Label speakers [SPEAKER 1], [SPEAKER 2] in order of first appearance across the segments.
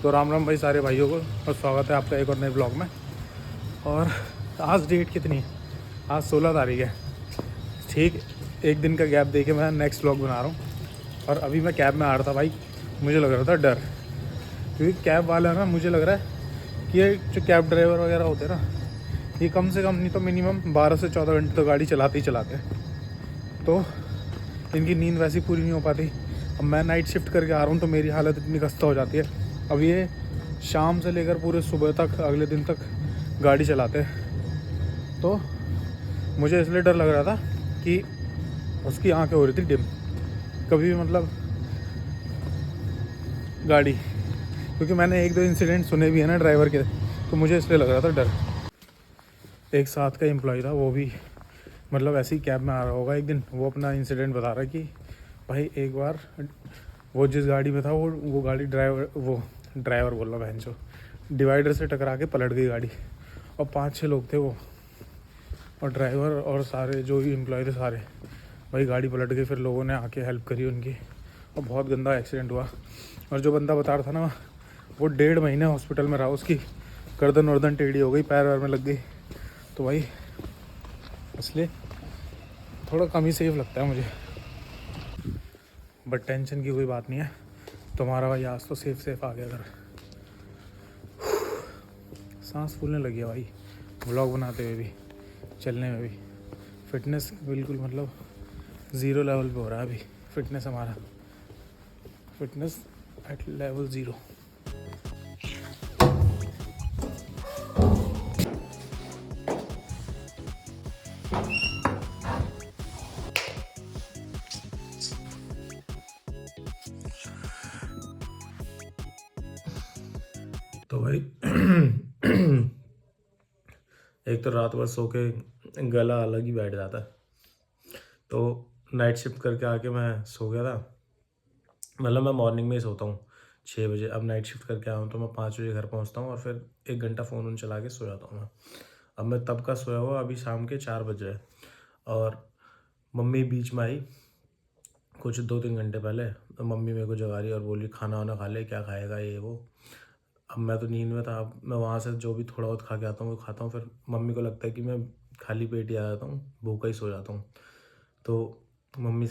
[SPEAKER 1] तो राम राम भाई सारे भाइयों को, और स्वागत है आपका एक और नए ब्लॉग में। और आज डेट कितनी है? आज 16 तारीख है। ठीक एक दिन का गैप दे के मैं नेक्स्ट ब्लॉग बना रहा हूँ। और अभी मैं कैब में आ रहा था भाई, मुझे लग रहा था डर, क्योंकि कैब वाला ना, मुझे लग रहा है कि ये जो कैब ड्राइवर वगैरह होते हैं ना, ये कम से कम नहीं तो मिनिमम 12 से 14 घंटे तो गाड़ी चलाते ही चलाते हैं। तो इनकी नींद वैसी पूरी नहीं हो पाती। अब मैं नाइट शिफ्ट करके आ रहा हूँ तो मेरी हालत इतनी खस्ता हो जाती है। अब ये शाम से लेकर पूरे सुबह तक, अगले दिन तक गाड़ी चलाते हैं। तो मुझे इसलिए डर लग रहा था कि उसकी आंखें हो रही थी डिम, कभी भी मतलब गाड़ी, क्योंकि मैंने एक दो इंसिडेंट सुने भी है ना ड्राइवर के, तो मुझे इसलिए लग रहा था डर। एक साथ का एम्प्लॉय था, वो भी मतलब ऐसे ही कैब में आ रहा होगा एक दिन, वो अपना इंसिडेंट बता रहा है कि भाई एक बार वो जिस गाड़ी में था वो गाड़ी ड्राइवर बोल रहा बहन, जो डिवाइडर से टकरा के पलट गई गाड़ी, और 5-6 लोग थे वो, और ड्राइवर और सारे जो भी एम्प्लॉय थे सारे, भाई गाड़ी पलट गई। फिर लोगों ने आके हेल्प करी उनकी, और बहुत गंदा एक्सीडेंट हुआ। और जो बंदा बता रहा था ना, वो 1.5 महीने हॉस्पिटल में रहा, उसकी गर्दन वर्दन टेढ़ी हो गई, पैर वैर में लग गई। तो भाई इसलिए थोड़ा कम ही सेफ लगता है मुझे, बट टेंशन की कोई बात नहीं है। तुम्हारा भाई आज तो सेफ आ गया घर। सांस फूलने लगी है भाई, व्लॉग बनाते हुए भी, चलने में भी। फिटनेस बिल्कुल मतलब ज़ीरो लेवल पे हो रहा है अभी फिटनेस हमारा, फिटनेस एट लेवल 0। तो भाई एक तो रात भर सो के गला अलग ही बैठ जाता है। तो नाइट शिफ्ट करके आके मैं सो गया था, मतलब मैं मॉर्निंग में ही सोता हूँ 6 बजे। अब नाइट शिफ्ट करके आया हूँ तो मैं 5 बजे घर पहुँचता हूँ, और फिर 1 घंटा फ़ोन चला के सो जाता हूँ मैं। अब मैं तब का सोया हुआ, अभी शाम के 4 बज रहे, और मम्मी बीच में आई कुछ 2-3 घंटे पहले। तो मम्मी मेरे को जगा रही और बोली खाना वाना खा ले, क्या खाएगा ये वो। अब मैं तो नींद में था, अब मैं वहाँ से जो भी थोड़ा बहुत खा के आता हूँ वो खाता हूँ। फिर मम्मी को लगता है कि मैं खाली पेट ही आ जाता हूँ, भूखा ही सो जाता हूँ। तो मम्मी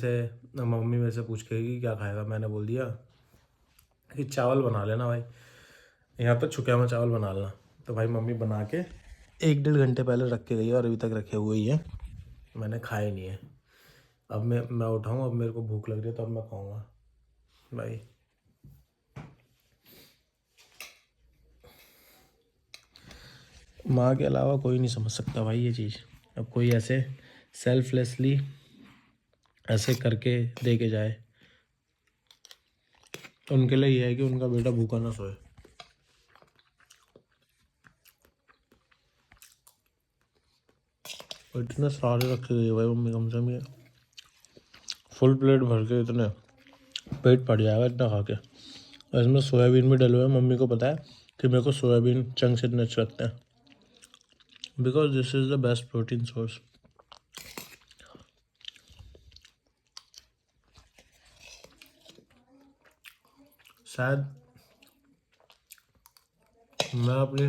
[SPEAKER 1] मेरे से पूछ के कि क्या खाएगा, मैंने बोल दिया कि चावल बना लेना भाई, यहाँ तो छुके में चावल बना लेना। तो भाई मम्मी बना के 1-1.5 घंटे पहले रख के गई है, और अभी तक रखे हुए ही हैं, मैंने खाए नहीं है। अब मैं उठाऊँ, अब मेरे को भूख लग रही है तो अब मैं खाऊँगा भाई। माँ के अलावा कोई नहीं समझ सकता भाई ये चीज़। अब कोई ऐसे सेल्फलेसली ऐसे करके दे के जाए, उनके लिए ये है कि उनका बेटा भूखा ना सोए। और इतने सारे रखे गए भाई मम्मी, कम से कम ये फुल प्लेट भर के, इतने पेट पड़ जाएगा इतना खा के। और इसमें सोयाबीन भी डले हुए हैं। मम्मी को पता है कि मेरे को सोयाबीन चंक्स इतने अच्छे लगते हैं, because this is the best protein source. शायद मैं अपने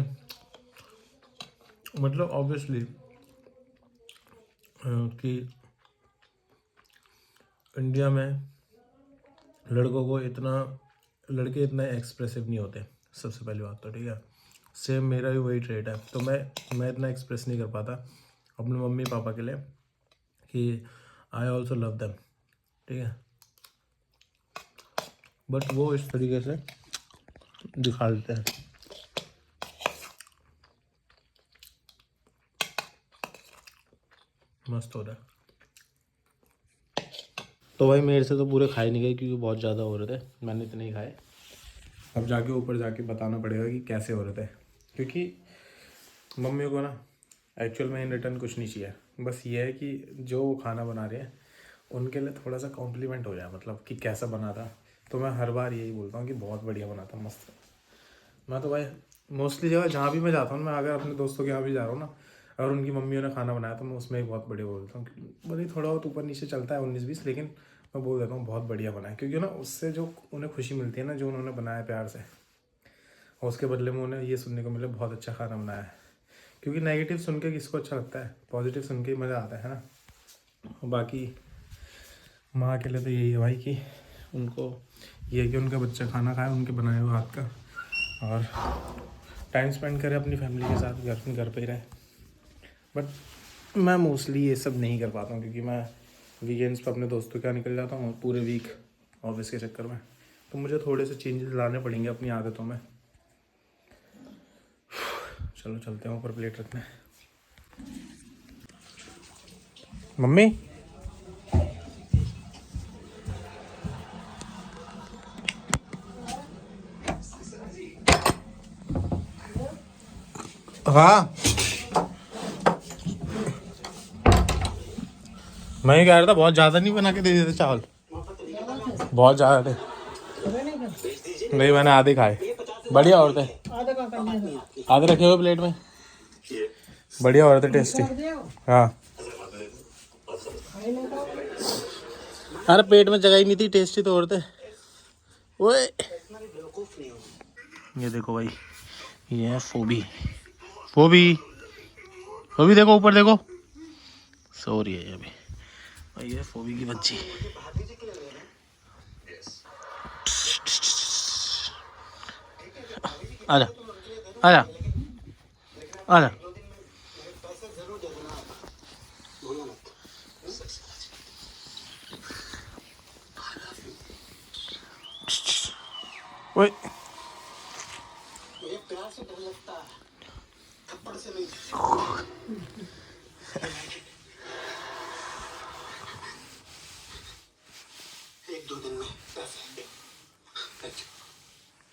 [SPEAKER 1] मतलब ऑब्वियसली कि इंडिया में लड़के इतना एक्सप्रेसिव नहीं होते, सबसे पहली बात तो, ठीक है। सेम मेरा भी वही ट्रेट है, तो मैं इतना एक्सप्रेस नहीं कर पाता अपने मम्मी पापा के लिए कि आई ऑल्सो लव देम, ठीक है। बट वो इस तरीके से दिखा देते हैं। मस्त हो रहा है। तो भाई मेरे से तो पूरे खाए नहीं गए, क्योंकि बहुत ज़्यादा हो रहे थे, मैंने इतने ही खाए। अब जाके ऊपर जाके बताना पड़ेगा कि कैसे हो रहे थे, क्योंकि मम्मी को ना एक्चुअल में इन रिटर्न कुछ नहीं चाहिए, बस ये है कि जो वो खाना बना रहे हैं उनके लिए थोड़ा सा कॉम्प्लीमेंट हो जाए, मतलब कि कैसा बना था। तो मैं हर बार यही बोलता हूँ कि बहुत बढ़िया बना था, मस्त। मैं तो भाई मोस्टली जगह जहाँ भी मैं जाता हूँ, मैं अगर अपने दोस्तों के यहाँ भी जा रहा हूँ ना, अगर उनकी मम्मियों ने खाना बनाया तो मैं उसमें ही बहुत बढ़िया बोलता हूँ। भले थोड़ा बहुत ऊपर नीचे चलता है 19-20, लेकिन मैं बोल देता हूँ बहुत बढ़िया बना है, क्योंकि ना उससे जो उन्हें खुशी मिलती है ना, जो उन्होंने बनाया प्यार से, और उसके बदले में उन्हें ये सुनने को मिले बहुत अच्छा खाना बनाया है। क्योंकि नेगेटिव सुन के किसको अच्छा लगता है, पॉजिटिव सुन के मज़ा आता है ना। और बाकी माँ के लिए तो यही है भाई कि उनको ये है कि उनका बच्चा खाना खाए उनके बनाए हुए हाथ का, और टाइम स्पेंड करे अपनी फैमिली के साथ, घर पे ही रहे। बट मैं मोस्टली ये सब नहीं कर पाता हूँ, क्योंकि मैं वीकेंड्स पर अपने दोस्तों के यहाँ निकल जाता हूँ पूरे वीक ऑफिस के चक्कर में। तो मुझे थोड़े से चेंजेस लाने पड़ेंगे अपनी आदतों में। चलो चलते हैं ऊपर प्लेट रखने। मम्मी हाँ, मैं ये कह रहा था बहुत ज़्यादा नहीं बना के दे देते चावल, बहुत ज़्यादा थे। नहीं, मैंने आधे खाए। बढ़िया और थे, आधे रखे हुए प्लेट में, बढ़िया और थे, टेस्टी। हाँ, अरे पेट में जगह ही नहीं थी, टेस्टी तो और थे। ओए ये देखो भाई, ये है फोबी। फोबी फोबी देखो ऊपर देखो, सो रही है अभी भाई, ये फोबी की बच्ची। आजा आजा आजा। ओए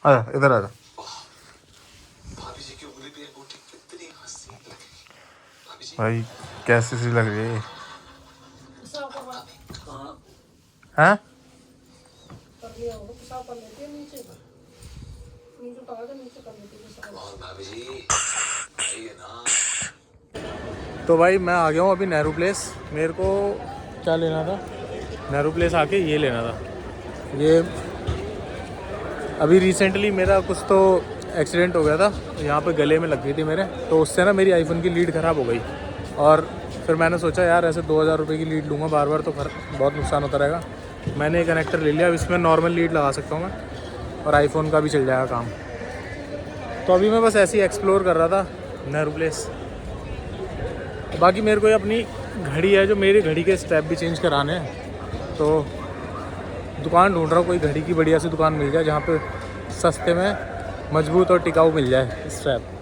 [SPEAKER 1] आजा, इधर आजा। भाई कैसी सी लग रही है हैं? तो भाई मैं आ गया हूँ अभी नेहरू प्लेस। मेरे को क्या लेना था, नेहरू प्लेस आके ये लेना था। ये अभी रिसेंटली मेरा कुछ तो एक्सीडेंट हो गया था, यहाँ पे गले में लग गई थी मेरे, तो उससे ना मेरी आईफोन की लीड ख़राब हो गई। और फिर मैंने सोचा यार ऐसे 2000 रुपये की लीड लूँगा बार बार तो बहुत नुकसान होता रहेगा। मैंने एक कनेक्टर ले लिया, अब इसमें नॉर्मल लीड लगा सकता हूँ मैं, और आईफोन का भी चल जाएगा काम। तो अभी मैं बस ऐसे ही एक्सप्लोर कर रहा था नेहरू प्लेस। बाकी मेरे को ये अपनी घड़ी है जो मेरी घड़ी के स्टेप भी चेंज कराने हैं, तो दुकान ढूंढ रहा हूँ कोई घड़ी की बढ़िया सी दुकान मिल जाए जहाँ पे सस्ते में मजबूत और टिकाऊ मिल जाए स्ट्रैप।